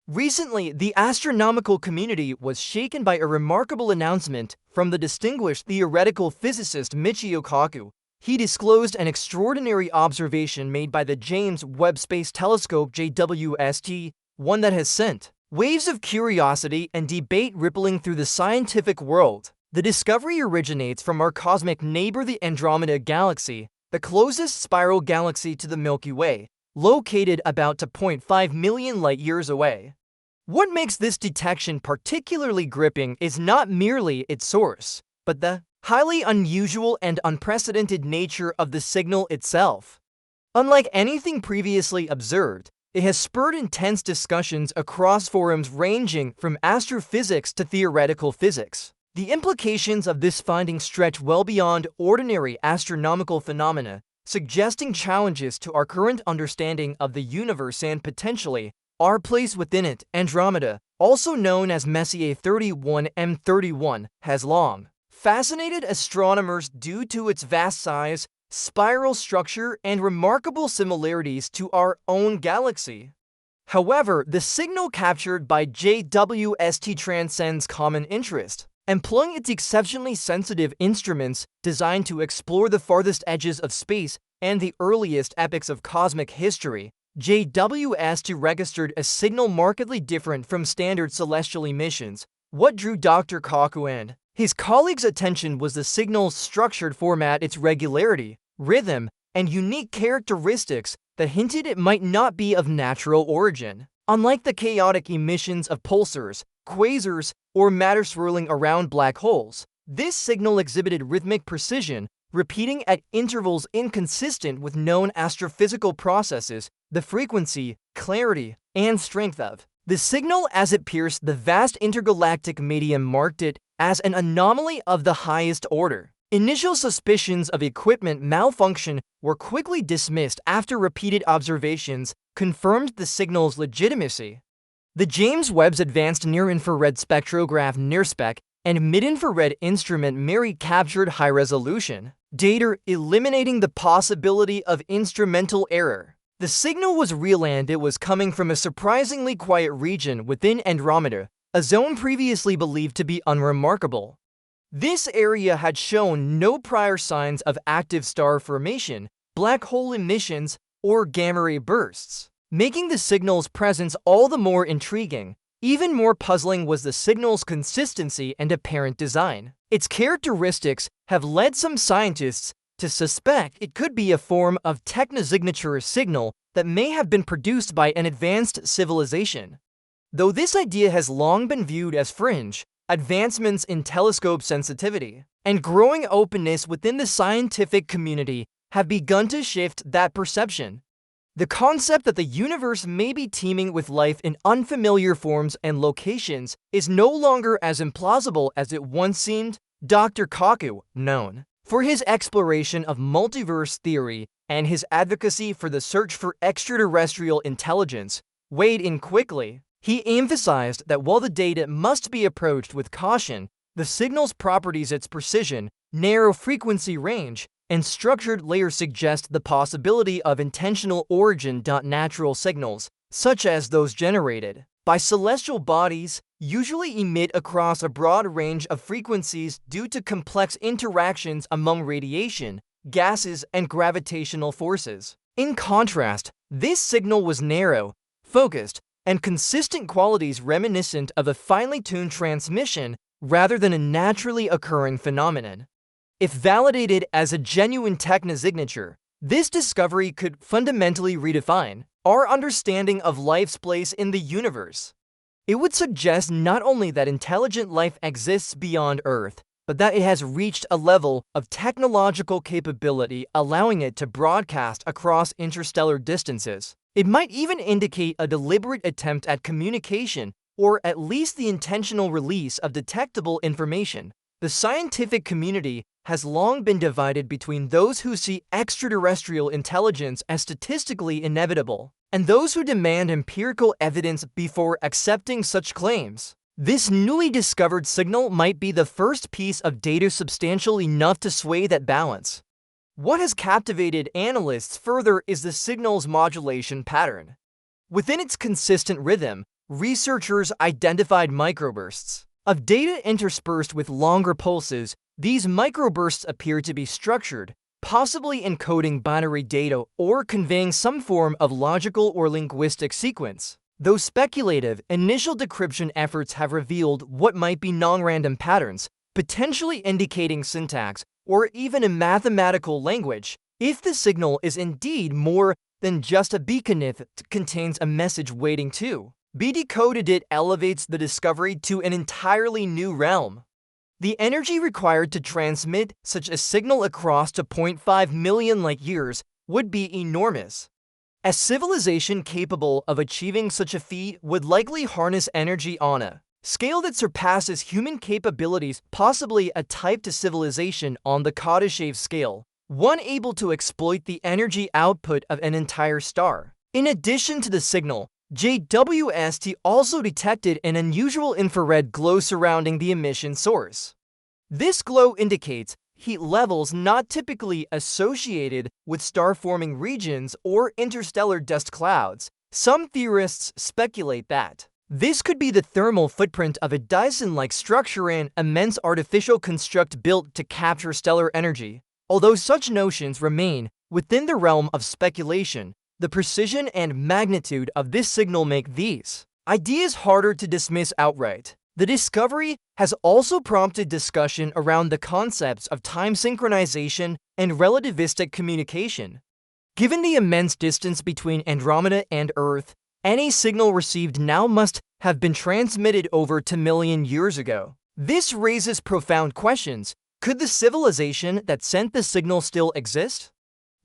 Recently, the astronomical community was shaken by a remarkable announcement from the distinguished theoretical physicist Michio Kaku. He disclosed an extraordinary observation made by the James Webb Space Telescope JWST, one that has sent waves of curiosity and debate rippling through the scientific world. The discovery originates from our cosmic neighbor, the Andromeda galaxy, the closest spiral galaxy to the Milky Way, located about 2.5 million light-years away. What makes this detection particularly gripping is not merely its source, but the highly unusual and unprecedented nature of the signal itself. Unlike anything previously observed, it has spurred intense discussions across forums ranging from astrophysics to theoretical physics. The implications of this finding stretch well beyond ordinary astronomical phenomena, suggesting challenges to our current understanding of the universe and potentially our place within it. Andromeda, also known as Messier 31 M31, has long fascinated astronomers due to its vast size, spiral structure, and remarkable similarities to our own galaxy. However, the signal captured by JWST transcends common interest. Employing its exceptionally sensitive instruments designed to explore the farthest edges of space and the earliest epochs of cosmic history, JWST registered a signal markedly different from standard celestial emissions. What drew Dr. Kaku and his colleagues' attention was the signal's structured format, its regularity, rhythm, and unique characteristics that hinted it might not be of natural origin. Unlike the chaotic emissions of pulsars, quasars, or matter swirling around black holes, this signal exhibited rhythmic precision, repeating at intervals inconsistent with known astrophysical processes. The frequency, clarity, and strength of the signal as it pierced the vast intergalactic medium marked it as an anomaly of the highest order. Initial suspicions of equipment malfunction were quickly dismissed after repeated observations confirmed the signal's legitimacy. The James Webb's Advanced Near-Infrared Spectrograph (NIRSPEC) and Mid-Infrared Instrument MIRI captured high-resolution data, eliminating the possibility of instrumental error. The signal was real and it was coming from a surprisingly quiet region within Andromeda, a zone previously believed to be unremarkable. This area had shown no prior signs of active star formation, black hole emissions, or gamma-ray bursts, making the signal's presence all the more intriguing. Even more puzzling was the signal's consistency and apparent design. Its characteristics have led some scientists to suspect it could be a form of technosignature signal that may have been produced by an advanced civilization. Though this idea has long been viewed as fringe, advancements in telescope sensitivity and growing openness within the scientific community have begun to shift that perception. The concept that the universe may be teeming with life in unfamiliar forms and locations is no longer as implausible as it once seemed. Dr. Kaku, known for his exploration of multiverse theory and his advocacy for the search for extraterrestrial intelligence, weighed in quickly. He emphasized that while the data must be approached with caution, the signal's properties, its precision, narrow frequency range, and structured layers suggest the possibility of intentional origin. Natural signals, such as those generated by celestial bodies, usually emit across a broad range of frequencies due to complex interactions among radiation, gases, and gravitational forces. In contrast, this signal was narrow, focused, and consistent, qualities reminiscent of a finely tuned transmission rather than a naturally occurring phenomenon. If validated as a genuine technosignature, this discovery could fundamentally redefine our understanding of life's place in the universe. It would suggest not only that intelligent life exists beyond Earth, but that it has reached a level of technological capability allowing it to broadcast across interstellar distances. It might even indicate a deliberate attempt at communication, or at least the intentional release of detectable information. The scientific community has long been divided between those who see extraterrestrial intelligence as statistically inevitable and those who demand empirical evidence before accepting such claims. This newly discovered signal might be the first piece of data substantial enough to sway that balance. What has captivated analysts further is the signal's modulation pattern. Within its consistent rhythm, researchers identified microbursts of data interspersed with longer pulses. These microbursts appear to be structured, possibly encoding binary data or conveying some form of logical or linguistic sequence. Though speculative, initial decryption efforts have revealed what might be non-random patterns, potentially indicating syntax or even a mathematical language. If the signal is indeed more than just a beacon, it contains a message waiting to be decoded, it elevates the discovery to an entirely new realm. The energy required to transmit such a signal across 2.5 million light-years would be enormous. A civilization capable of achieving such a feat would likely harness energy on a scale that surpasses human capabilities, possibly a type to civilization on the Kardashev scale, one able to exploit the energy output of an entire star. In addition to the signal, JWST also detected an unusual infrared glow surrounding the emission source. This glow indicates heat levels not typically associated with star-forming regions or interstellar dust clouds. Some theorists speculate that this could be the thermal footprint of a Dyson-like structure, an immense artificial construct built to capture stellar energy. Although such notions remain within the realm of speculation, the precision and magnitude of this signal make these ideas harder to dismiss outright. The discovery has also prompted discussion around the concepts of time synchronization and relativistic communication. Given the immense distance between Andromeda and Earth, any signal received now must have been transmitted over 2 million years ago. This raises profound questions. Could the civilization that sent the signal still exist?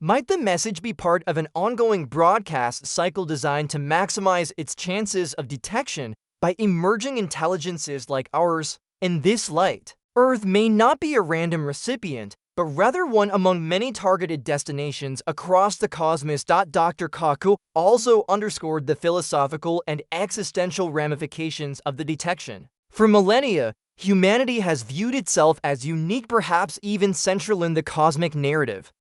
Might the message be part of an ongoing broadcast cycle designed to maximize its chances of detection by emerging intelligences like ours? In this light, Earth may not be a random recipient, but rather one among many targeted destinations across the cosmos. Dr. Kaku also underscored the philosophical and existential ramifications of the detection. For millennia, humanity has viewed itself as unique, perhaps even central in the cosmic narrative.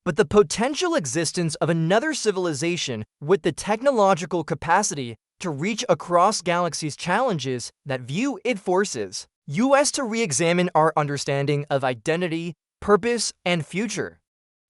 But the potential existence of another civilization with the technological capacity to reach across galaxies challenges that view. It forces us to re-examine our understanding of identity, purpose, and future.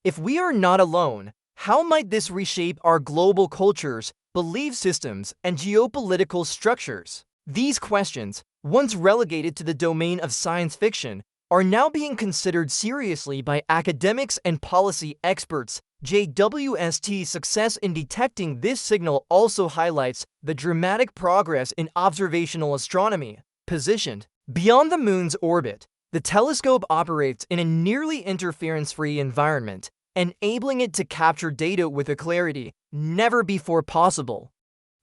If we are not alone, how might this reshape our global cultures, belief systems, and geopolitical structures? These questions, once relegated to the domain of science fiction, are now being considered seriously by academics and policy experts. JWST's success in detecting this signal also highlights the dramatic progress in observational astronomy. Positioned beyond the moon's orbit, the telescope operates in a nearly interference-free environment, enabling it to capture data with a clarity never before possible.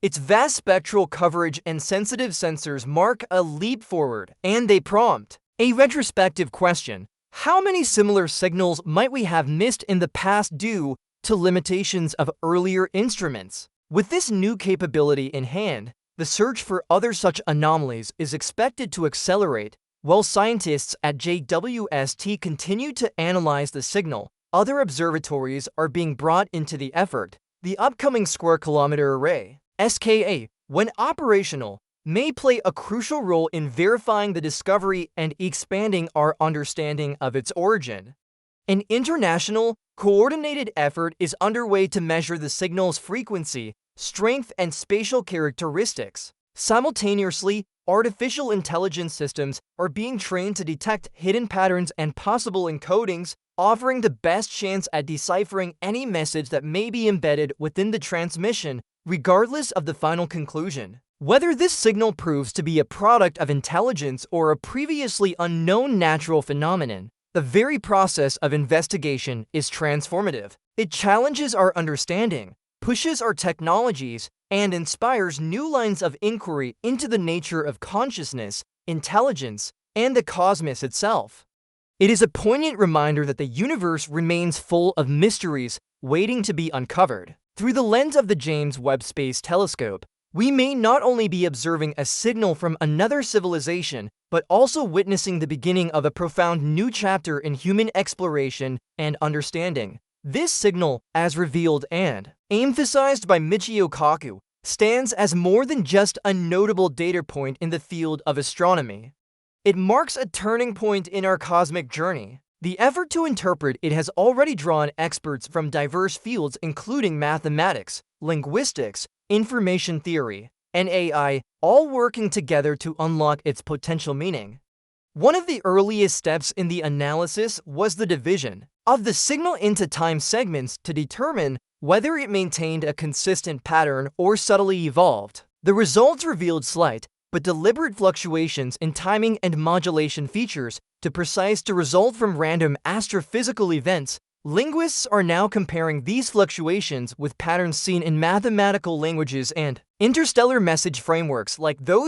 Its vast spectral coverage and sensitive sensors mark a leap forward, and they prompt a retrospective question: how many similar signals might we have missed in the past due to limitations of earlier instruments? With this new capability in hand, the search for other such anomalies is expected to accelerate. While scientists at JWST continue to analyze the signal, other observatories are being brought into the effort. The upcoming Square Kilometer Array, SKA, when operational, may play a crucial role in verifying the discovery and expanding our understanding of its origin. An international, coordinated effort is underway to measure the signal's frequency, strength, and spatial characteristics. Simultaneously, artificial intelligence systems are being trained to detect hidden patterns and possible encodings, offering the best chance at deciphering any message that may be embedded within the transmission, regardless of the final conclusion. Whether this signal proves to be a product of intelligence or a previously unknown natural phenomenon, the very process of investigation is transformative. It challenges our understanding, pushes our technologies, and inspires new lines of inquiry into the nature of consciousness, intelligence, and the cosmos itself. It is a poignant reminder that the universe remains full of mysteries waiting to be uncovered. Through the lens of the James Webb Space Telescope, we may not only be observing a signal from another civilization, but also witnessing the beginning of a profound new chapter in human exploration and understanding. This signal, as revealed and emphasized by Michio Kaku, stands as more than just a notable data point in the field of astronomy. It marks a turning point in our cosmic journey. The effort to interpret it has already drawn experts from diverse fields including mathematics, linguistics, information theory, and AI, all working together to unlock its potential meaning. One of the earliest steps in the analysis was the division of the signal into time segments to determine whether it maintained a consistent pattern or subtly evolved. The results revealed slight but deliberate fluctuations in timing and modulation features too precise to result from random astrophysical events. Linguists are now comparing these fluctuations with patterns seen in mathematical languages and interstellar message frameworks like those